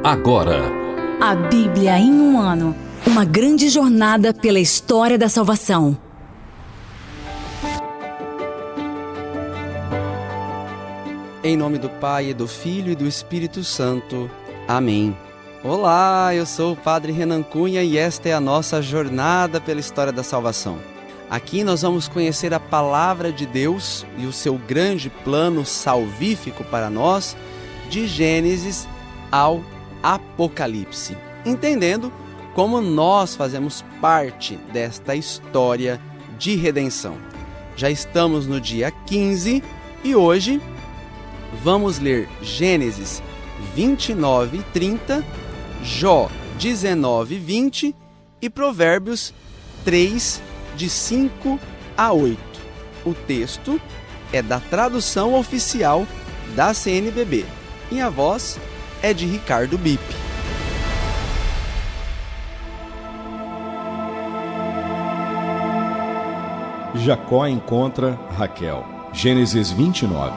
Agora, a Bíblia em um ano. Uma grande jornada pela história da salvação. Em nome do Pai, do Filho e do Espírito Santo. Amém. Olá, eu sou o Padre Renan Cunha e esta é a nossa jornada pela história da salvação. Aqui nós vamos conhecer a Palavra de Deus e o seu grande plano salvífico para nós, de Gênesis ao Apocalipse, entendendo como nós fazemos parte desta história de redenção. Já estamos no dia 15 e hoje vamos ler Gênesis 29 e 30, Jó 19 e 20 e Provérbios 3, de 5 a 8. O texto é da tradução oficial da CNBB e a voz é de Ricardo Bip. Jacó encontra Raquel. Gênesis 29.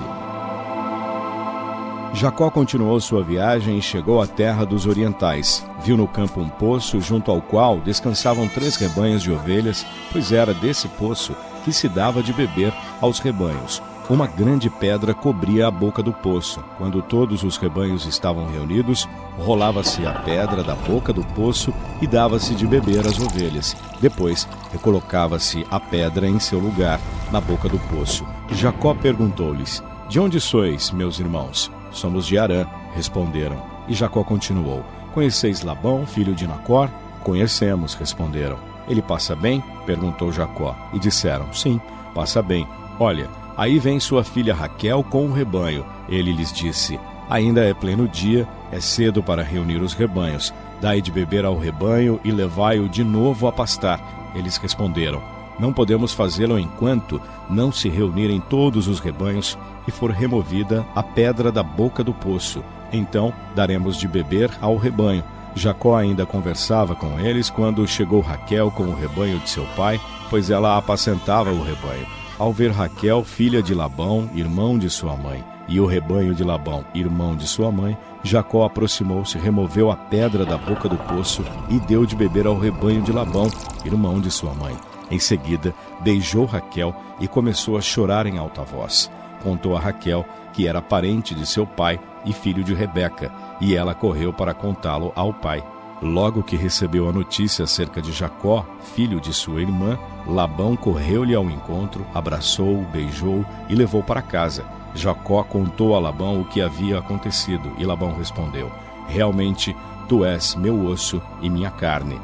Jacó continuou sua viagem e chegou à terra dos orientais. Viu no campo um poço, junto ao qual descansavam 3 rebanhos de ovelhas, pois era desse poço que se dava de beber aos rebanhos. Uma grande pedra cobria a boca do poço. Quando todos os rebanhos estavam reunidos, rolava-se a pedra da boca do poço e dava-se de beber às ovelhas. Depois, recolocava-se a pedra em seu lugar, na boca do poço. Jacó perguntou-lhes: "De onde sois, meus irmãos?" "Somos de Harã", responderam. E Jacó continuou: "Conheceis Labão, filho de Nacor?" "Conhecemos", responderam. "Ele passa bem?" perguntou Jacó. E disseram: "Sim, passa bem. Olha, aí vem sua filha Raquel com o rebanho." Ele lhes disse: "Ainda é pleno dia, é cedo para reunir os rebanhos. Dai de beber ao rebanho e levai-o de novo a pastar." Eles responderam: "Não podemos fazê-lo enquanto não se reunirem todos os rebanhos e for removida a pedra da boca do poço. Então daremos de beber ao rebanho." Jacó ainda conversava com eles quando chegou Raquel com o rebanho de seu pai, pois ela apacentava o rebanho. Ao ver Raquel, filha de Labão, irmão de sua mãe, e o rebanho de Labão, irmão de sua mãe, Jacó aproximou-se, removeu a pedra da boca do poço e deu de beber ao rebanho de Labão, irmão de sua mãe. Em seguida, beijou Raquel e começou a chorar em alta voz. Contou a Raquel que era parente de seu pai e filho de Rebeca, e ela correu para contá-lo ao pai. Logo que recebeu a notícia acerca de Jacó, filho de sua irmã, Labão correu-lhe ao encontro, abraçou-o, beijou-o e levou para casa. Jacó contou a Labão o que havia acontecido, e Labão respondeu: "Realmente, tu és meu osso e minha carne."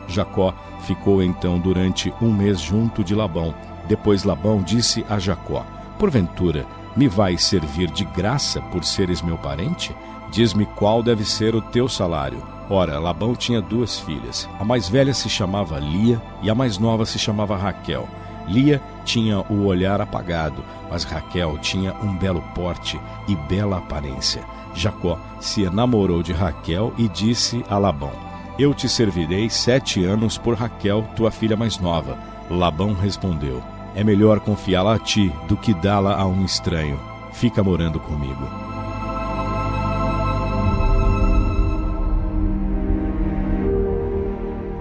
Jacó ficou então durante 1 mês junto de Labão. Depois Labão disse a Jacó: "Porventura, me vais servir de graça por seres meu parente? Diz-me qual deve ser o teu salário." Ora, Labão tinha 2 filhas. A mais velha se chamava Lia e a mais nova se chamava Raquel. Lia tinha o olhar apagado, mas Raquel tinha um belo porte e bela aparência. Jacó se enamorou de Raquel e disse a Labão: "Eu te servirei 7 anos por Raquel, tua filha mais nova." Labão respondeu: "É melhor confiá-la a ti do que dá-la a um estranho. Fica morando comigo."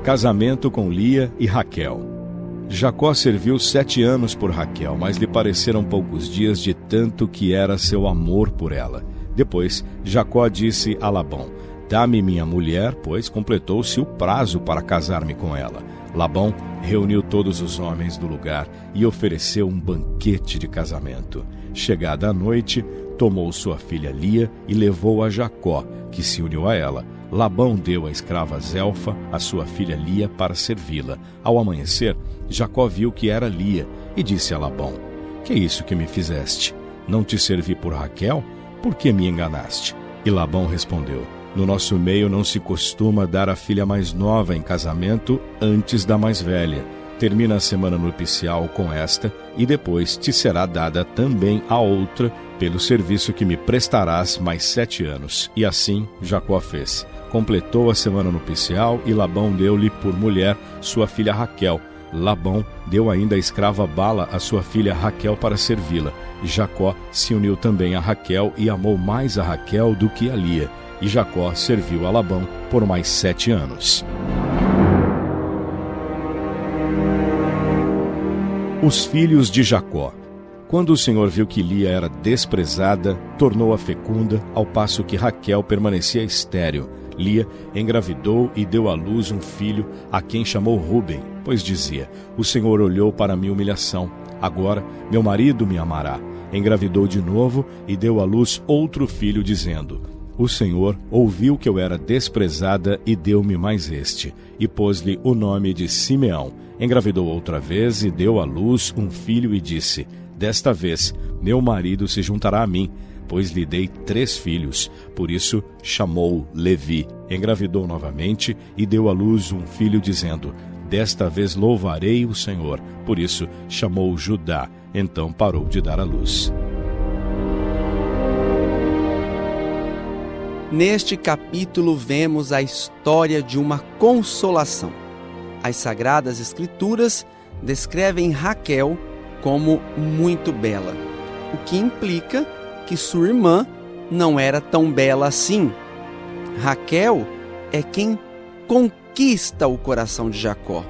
Casamento com Lia e Raquel. Jacó serviu 7 anos por Raquel, mas lhe pareceram poucos dias de tanto que era seu amor por ela. Depois, Jacó disse a Labão: "Dá-me minha mulher, pois completou-se o prazo para casar-me com ela." Labão reuniu todos os homens do lugar e ofereceu um banquete de casamento. Chegada a noite, tomou sua filha Lia e levou a Jacó, que se uniu a ela. Labão deu a escrava Zelfa, a sua filha Lia, para servi-la. Ao amanhecer, Jacó viu que era Lia e disse a Labão: "Que é isso que me fizeste? Não te servi por Raquel? Por que me enganaste?" E Labão respondeu: "No nosso meio não se costuma dar a filha mais nova em casamento antes da mais velha. Termina a semana nupcial com esta, e depois te será dada também a outra, pelo serviço que me prestarás mais 7 anos. E assim Jacó fez. Completou a semana nupcial e Labão deu-lhe por mulher sua filha Raquel. Labão deu ainda a escrava Bala a sua filha Raquel para servi-la. Jacó se uniu também a Raquel e amou mais a Raquel do que a Lia. e Jacó serviu a Labão por mais 7 anos. Os filhos de Jacó. Quando o Senhor viu que Lia era desprezada, tornou-a fecunda, ao passo que Raquel permanecia estéril. Lia engravidou e deu à luz um filho, a quem chamou Ruben, pois dizia: o Senhor olhou para a minha humilhação, agora meu marido me amará. Engravidou de novo e deu à luz outro filho, dizendo: o Senhor ouviu que eu era desprezada e deu-me mais este, e pôs-lhe o nome de Simeão. Engravidou outra vez e deu à luz um filho e disse: desta vez meu marido se juntará a mim, pois lhe dei 3 filhos, por isso chamou Levi. Engravidou novamente e deu à luz um filho, dizendo: desta vez louvarei o Senhor, por isso chamou Judá. Então parou de dar à luz. Neste capítulo vemos a história de uma consolação. As Sagradas Escrituras descrevem Raquel como muito bela, o que implica que sua irmã não era tão bela assim. Raquel é quem conquista o coração de Jacó.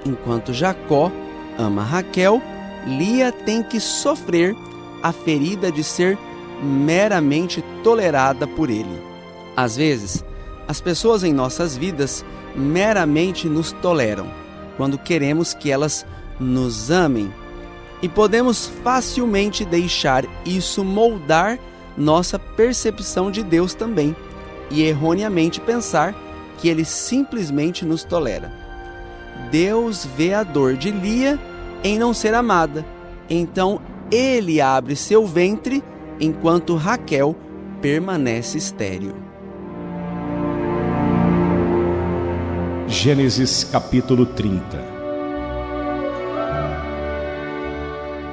Enquanto Jacó ama Raquel, Lia tem que sofrer a ferida de ser meramente tolerada por ele. Às vezes, as pessoas em nossas vidas meramente nos toleram, quando queremos que elas nos amem. E podemos facilmente deixar isso moldar nossa percepção de Deus também, e erroneamente pensar que Ele simplesmente nos tolera. Deus vê a dor de Lia em não ser amada, então Ele abre seu ventre enquanto Raquel permanece estéril. Gênesis capítulo 30.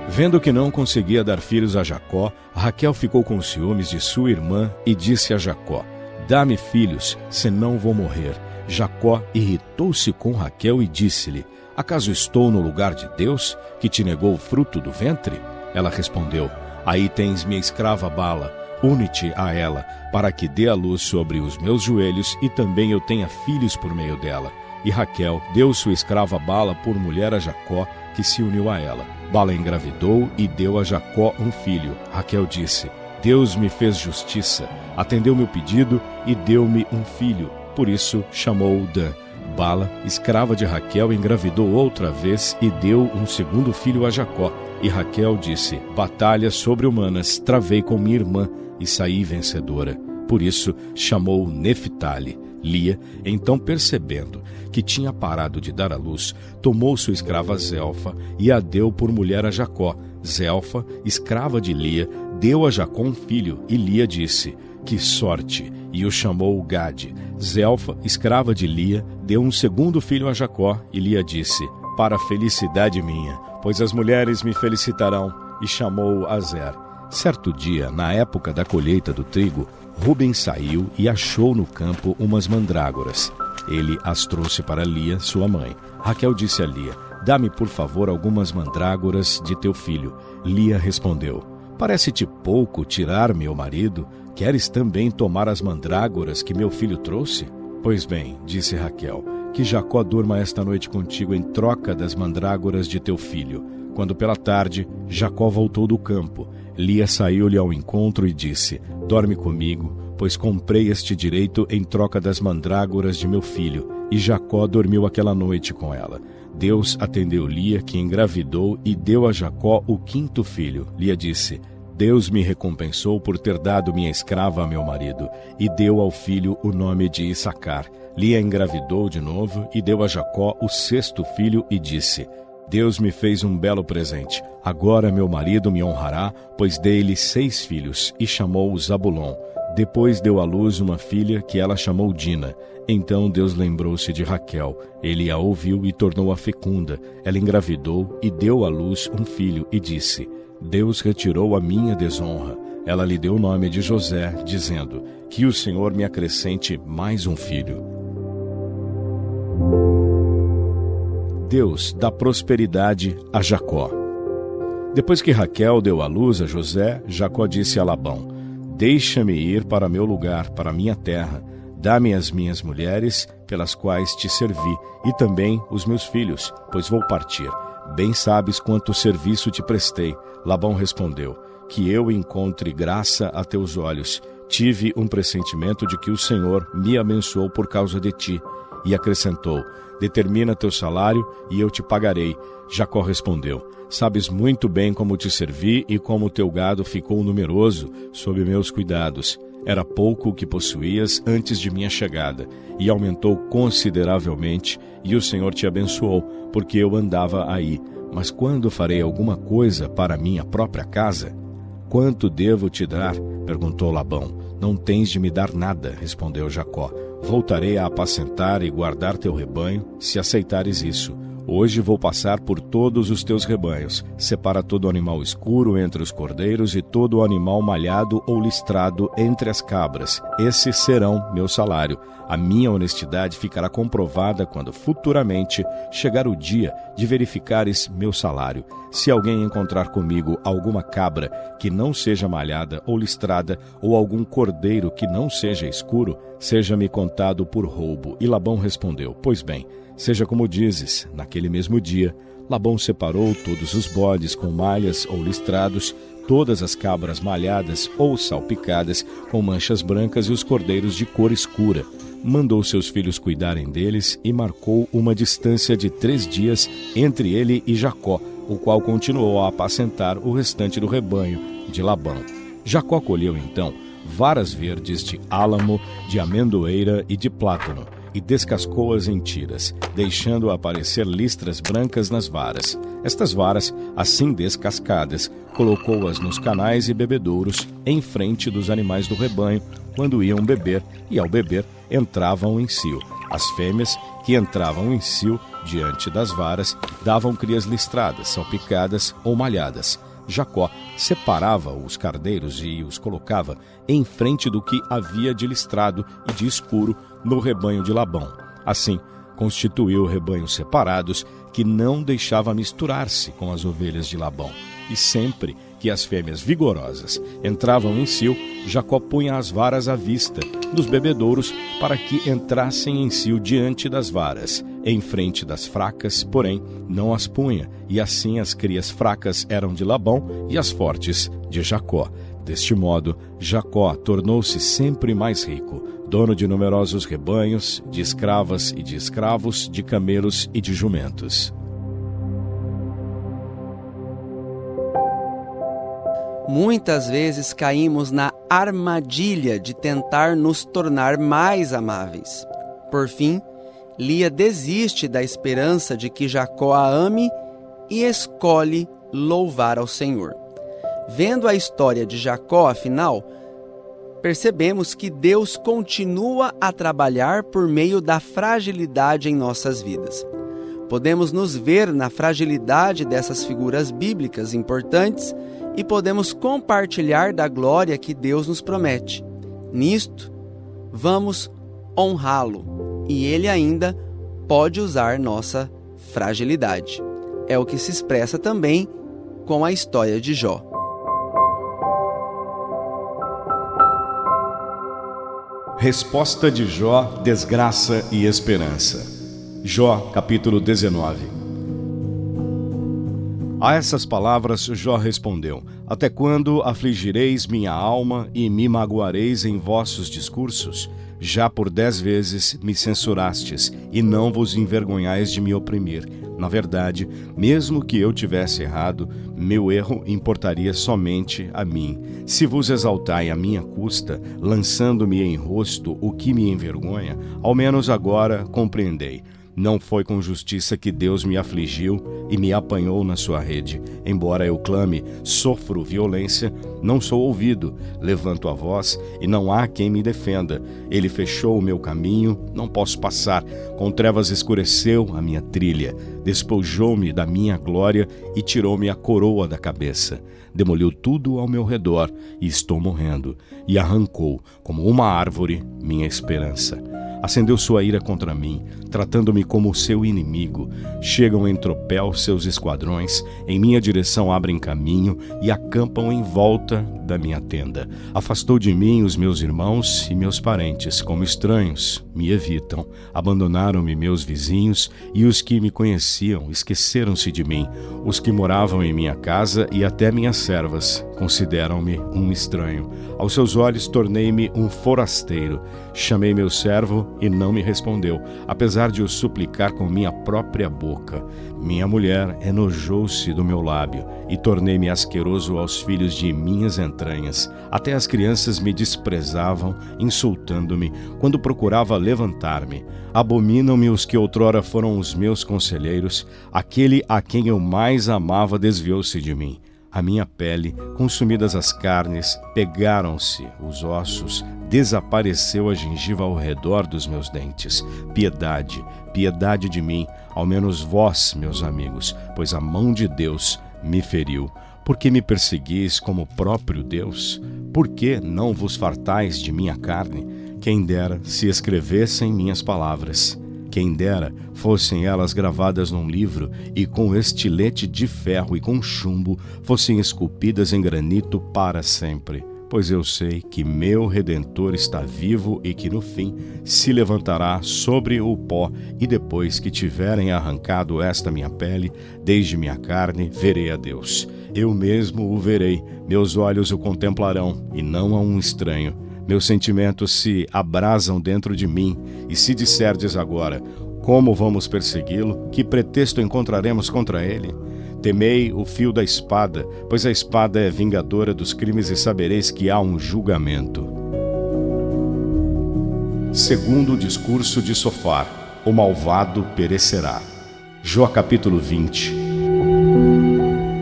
Vendo que não conseguia dar filhos a Jacó, Raquel ficou com ciúmes de sua irmã e disse a Jacó: dá-me filhos, senão vou morrer. Jacó irritou-se com Raquel e disse-lhe: acaso estou no lugar de Deus, que te negou o fruto do ventre? Ela respondeu: aí tens minha escrava Bala, une-te a ela, para que dê a luz sobre os meus joelhos e também eu tenha filhos por meio dela. E Raquel deu sua escrava Bala por mulher a Jacó, que se uniu a ela. Bala engravidou e deu a Jacó um filho. Raquel disse: Deus me fez justiça, atendeu meu pedido e deu-me um filho. Por isso chamou-o Dan. Bala, escrava de Raquel, engravidou outra vez e deu um segundo filho a Jacó. E Raquel disse: batalhas sobre-humanas travei com minha irmã e saí vencedora. Por isso chamou Neftali. Lia, então percebendo que tinha parado de dar à luz, tomou sua escrava Zelfa e a deu por mulher a Jacó. Zelfa, escrava de Lia, deu a Jacó um filho, e Lia disse: que sorte! E o chamou Gade. Zelfa, escrava de Lia, deu um segundo filho a Jacó, e Lia disse: para felicidade minha, pois as mulheres me felicitarão, e chamou Azer. Certo dia, na época da colheita do trigo, Ruben saiu e achou no campo umas mandrágoras. Ele as trouxe para Lia, sua mãe. Raquel disse a Lia: dá-me por favor algumas mandrágoras de teu filho. Lia respondeu: parece-te pouco tirar meu marido? Queres também tomar as mandrágoras que meu filho trouxe? Pois bem, disse Raquel, que Jacó durma esta noite contigo em troca das mandrágoras de teu filho. Quando pela tarde Jacó voltou do campo, Lia saiu-lhe ao encontro e disse: dorme comigo, pois comprei este direito em troca das mandrágoras de meu filho. E Jacó dormiu aquela noite com ela. Deus atendeu Lia, que engravidou, e deu a Jacó o quinto filho. Lia disse: Deus me recompensou por ter dado minha escrava a meu marido, e deu ao filho o nome de Issacar. Lia engravidou de novo e deu a Jacó o sexto filho e disse: Deus me fez um belo presente. Agora meu marido me honrará, pois dei-lhe 6 filhos, e chamou Zabulon. Depois deu à luz uma filha, que ela chamou Dina. Então Deus lembrou-se de Raquel. Ele a ouviu e tornou-a fecunda. Ela engravidou e deu à luz um filho, e disse: Deus retirou a minha desonra. Ela lhe deu o nome de José, dizendo: que o Senhor me acrescente mais um filho. Deus dá prosperidade a Jacó. Depois que Raquel deu à luz a José, Jacó disse a Labão: deixa-me ir para meu lugar, para minha terra. Dá-me as minhas mulheres, pelas quais te servi, e também os meus filhos, pois vou partir. Bem sabes quanto serviço te prestei. Labão respondeu: que eu encontre graça a teus olhos. Tive um pressentimento de que o Senhor me abençoou por causa de ti. E acrescentou: determina teu salário e eu te pagarei. Jacó respondeu: sabes muito bem como te servi e como teu gado ficou numeroso sob meus cuidados. Era pouco o que possuías antes de minha chegada, e aumentou consideravelmente, e o Senhor te abençoou, porque eu andava aí. Mas quando farei alguma coisa para minha própria casa? Quanto devo te dar? Perguntou Labão. Não tens de me dar nada, respondeu Jacó. Voltarei a apacentar e guardar teu rebanho, se aceitares isso. Hoje vou passar por todos os teus rebanhos. Separa todo animal escuro entre os cordeiros e todo animal malhado ou listrado entre as cabras. Esses serão meu salário. A minha honestidade ficará comprovada quando futuramente chegar o dia de verificares meu salário. Se alguém encontrar comigo alguma cabra que não seja malhada ou listrada, ou algum cordeiro que não seja escuro, seja-me contado por roubo. E Labão respondeu: pois bem, seja como dizes. Naquele mesmo dia, Labão separou todos os bodes com malhas ou listrados, todas as cabras malhadas ou salpicadas com manchas brancas e os cordeiros de cor escura. Mandou seus filhos cuidarem deles e marcou uma distância de 3 dias entre ele e Jacó, o qual continuou a apacentar o restante do rebanho de Labão. Jacó colheu então varas verdes de álamo, de amendoeira e de plátano, e descascou-as em tiras, deixando aparecer listras brancas nas varas. Estas varas, assim descascadas, colocou-as nos canais e bebedouros em frente dos animais do rebanho, quando iam beber, e ao beber entravam em cio. As fêmeas, que entravam em cio diante das varas, davam crias listradas, salpicadas ou malhadas. Jacó separava os cardeiros e os colocava em frente do que havia de listrado e de escuro no rebanho de Labão. Assim, constituiu rebanhos separados, que não deixava misturar-se com as ovelhas de Labão. E sempre que as fêmeas vigorosas entravam em cio, Jacó punha as varas à vista dos bebedouros para que entrassem em cio diante das varas. Em frente das fracas, porém, não as punha, e assim as crias fracas eram de Labão e as fortes de Jacó. Deste modo, Jacó tornou-se sempre mais rico, dono de numerosos rebanhos, de escravas e de escravos, de camelos e de jumentos. Muitas vezes caímos na armadilha de tentar nos tornar mais amáveis. Por fim, Lia desiste da esperança de que Jacó a ame e escolhe louvar ao Senhor. Vendo a história de Jacó, afinal, percebemos que Deus continua a trabalhar por meio da fragilidade em nossas vidas. Podemos nos ver na fragilidade dessas figuras bíblicas importantes e podemos compartilhar da glória que Deus nos promete. Nisto, vamos honrá-lo, e Ele ainda pode usar nossa fragilidade. É o que se expressa também com a história de Jó. Resposta de Jó, desgraça e esperança. Jó, capítulo 19. A essas palavras Jó respondeu: até quando afligireis minha alma e me magoareis em vossos discursos? Já por 10 vezes me censurastes, e não vos envergonhais de me oprimir. Na verdade, mesmo que eu tivesse errado, meu erro importaria somente a mim. Se vos exaltai à minha custa, lançando-me em rosto o que me envergonha, ao menos agora compreendei. Não foi com justiça que Deus me afligiu e me apanhou na sua rede. Embora eu clame, sofro violência, não sou ouvido. Levanto a voz e não há quem me defenda. Ele fechou o meu caminho, não posso passar. Com trevas escureceu a minha trilha. Despojou-me da minha glória e tirou-me a coroa da cabeça. Demoliu tudo ao meu redor e estou morrendo. E arrancou, como uma árvore, minha esperança. acendeu sua ira contra mim, tratando-me como seu inimigo. Chegam em tropel seus esquadrões, em minha direção abrem caminho e acampam em volta da minha tenda. Afastou de mim os meus irmãos e meus parentes, como estranhos, me evitam. Abandonaram-me meus vizinhos e os que me conheciam esqueceram-se de mim. Os que moravam em minha casa e até minhas servas consideram-me um estranho. Aos seus olhos tornei-me um forasteiro. Chamei meu servo e não me respondeu, apesar de o suplicar com minha própria boca. Minha mulher enojou-se do meu lábio e tornei-me asqueroso aos filhos de minhas entranhas. Até as crianças me desprezavam, insultando-me, quando procurava levantar-me. Abominam-me os que outrora foram os meus conselheiros. Aquele a quem eu mais amava desviou-se de mim. A minha pele, consumidas as carnes, pegaram-se os ossos, desapareceu a gengiva ao redor dos meus dentes. Piedade, piedade de mim, ao menos vós, meus amigos, pois a mão de Deus me feriu. Por que me perseguis como o próprio Deus? Por que não vos fartais de minha carne? Quem dera se escrevessem minhas palavras. Quem dera fossem elas gravadas num livro e com estilete de ferro e com chumbo fossem esculpidas em granito para sempre. Pois eu sei que meu Redentor está vivo e que no fim se levantará sobre o pó, e depois que tiverem arrancado esta minha pele, desde minha carne, verei a Deus. Eu mesmo o verei, meus olhos o contemplarão, e não a um estranho. Meus sentimentos se abrasam dentro de mim, e se disserdes agora, como vamos persegui-lo? Que pretexto encontraremos contra ele? Temei o fio da espada, pois a espada é vingadora dos crimes e sabereis que há um julgamento. Segundo o discurso de Sofar, o malvado perecerá. Jó capítulo 20.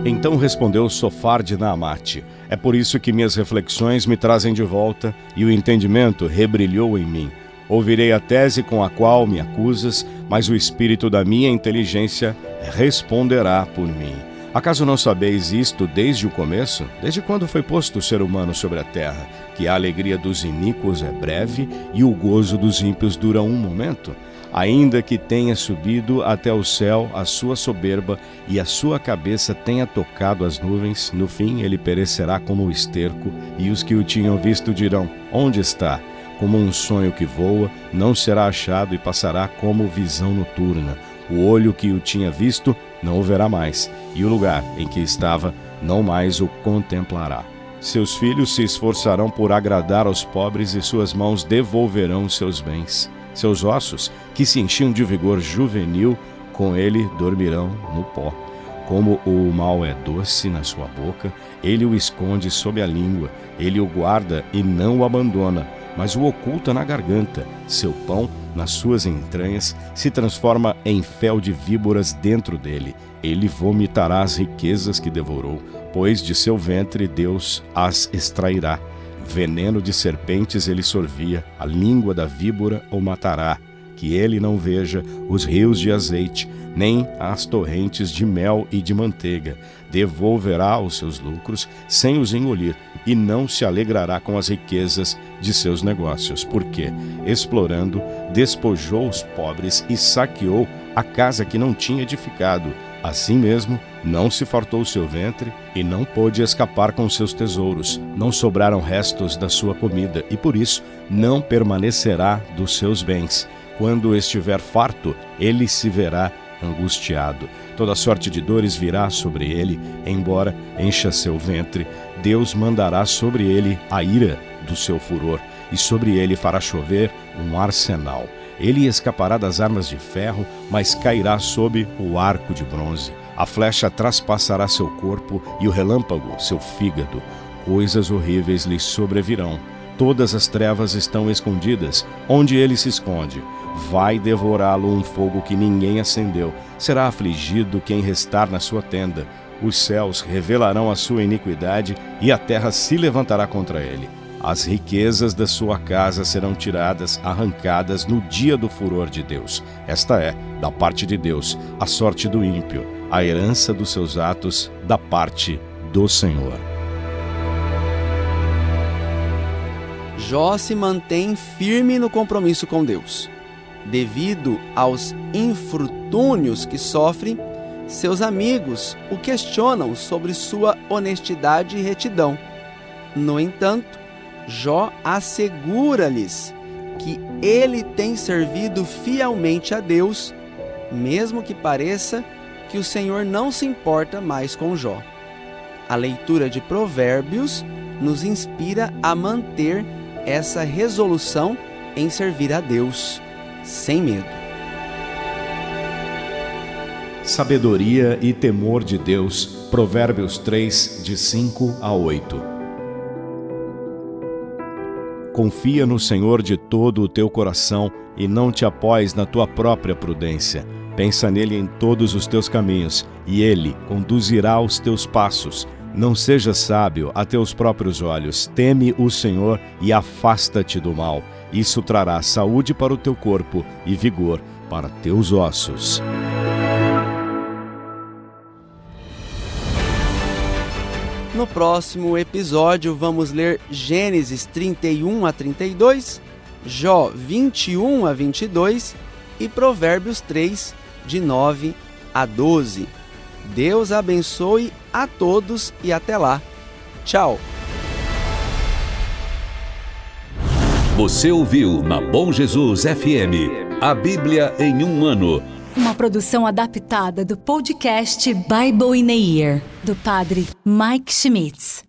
Então respondeu Sofar de Naamate: é por isso que minhas reflexões me trazem de volta e o entendimento rebrilhou em mim. Ouvirei a tese com a qual me acusas, mas o espírito da minha inteligência responderá por mim. Acaso não sabeis isto desde o começo? Desde quando foi posto o ser humano sobre a terra? Que a alegria dos iníquos é breve e o gozo dos ímpios dura um momento? Ainda que tenha subido até o céu a sua soberba e a sua cabeça tenha tocado as nuvens, no fim ele perecerá como o esterco, e os que o tinham visto dirão: onde está? Como um sonho que voa, não será achado e passará como visão noturna. O olho que o tinha visto não o verá mais, e o lugar em que estava não mais o contemplará. Seus filhos se esforçarão por agradar aos pobres e suas mãos devolverão seus bens. Seus ossos, que se enchiam de vigor juvenil, com ele dormirão no pó. Como o mal é doce na sua boca, ele o esconde sob a língua, ele o guarda e não o abandona, mas o oculta na garganta. Seu pão, nas suas entranhas, se transforma em fel de víboras dentro dele. Ele vomitará as riquezas que devorou, pois de seu ventre Deus as extrairá. Veneno de serpentes ele sorvia, a língua da víbora o matará. Que ele não veja os rios de azeite, nem as torrentes de mel e de manteiga. Devolverá os seus lucros sem os engolir, e não se alegrará com as riquezas de seus negócios, porque, explorando, despojou os pobres e saqueou a casa que não tinha edificado. Assim mesmo, não se fartou o seu ventre e não pôde escapar com seus tesouros. Não sobraram restos da sua comida, e por isso não permanecerá dos seus bens. Quando estiver farto, ele se verá angustiado. Toda sorte de dores virá sobre ele, embora encha seu ventre. Deus mandará sobre ele a ira do seu furor, e sobre ele fará chover um arsenal. Ele escapará das armas de ferro, mas cairá sob o arco de bronze. A flecha traspassará seu corpo e o relâmpago seu fígado. Coisas horríveis lhe sobrevirão. Todas as trevas estão escondidas. Onde ele se esconde, vai devorá-lo um fogo que ninguém acendeu. Será afligido quem restar na sua tenda. Os céus revelarão a sua iniquidade e a terra se levantará contra ele. As riquezas da sua casa serão tiradas, arrancadas no dia do furor de Deus. Esta é, da parte de Deus, a sorte do ímpio, a herança dos seus atos da parte do Senhor. Jó se mantém firme no compromisso com Deus. Devido aos infortúnios que sofre, seus amigos o questionam sobre sua honestidade e retidão. No entanto, Jó assegura-lhes que ele tem servido fielmente a Deus, mesmo que pareça que o Senhor não se importa mais com Jó. A leitura de Provérbios nos inspira a manter essa resolução em servir a Deus, sem medo. Sabedoria e temor de Deus. Provérbios 3, de 5 a 8. Confia no Senhor de todo o teu coração e não te apoies na tua própria prudência. Pensa nele em todos os teus caminhos, e ele conduzirá os teus passos. Não sejas sábio a teus próprios olhos. Teme o Senhor e afasta-te do mal. Isso trará saúde para o teu corpo e vigor para teus ossos. No próximo episódio, vamos ler Gênesis 31 a 32, Jó 21 a 22 e Provérbios 3, de 9 a 12. Deus abençoe a todos e até lá. Tchau! Você ouviu na Bom Jesus FM, a Bíblia em um ano. Uma produção adaptada do podcast Bible in a Year, do padre Mike Schmitz.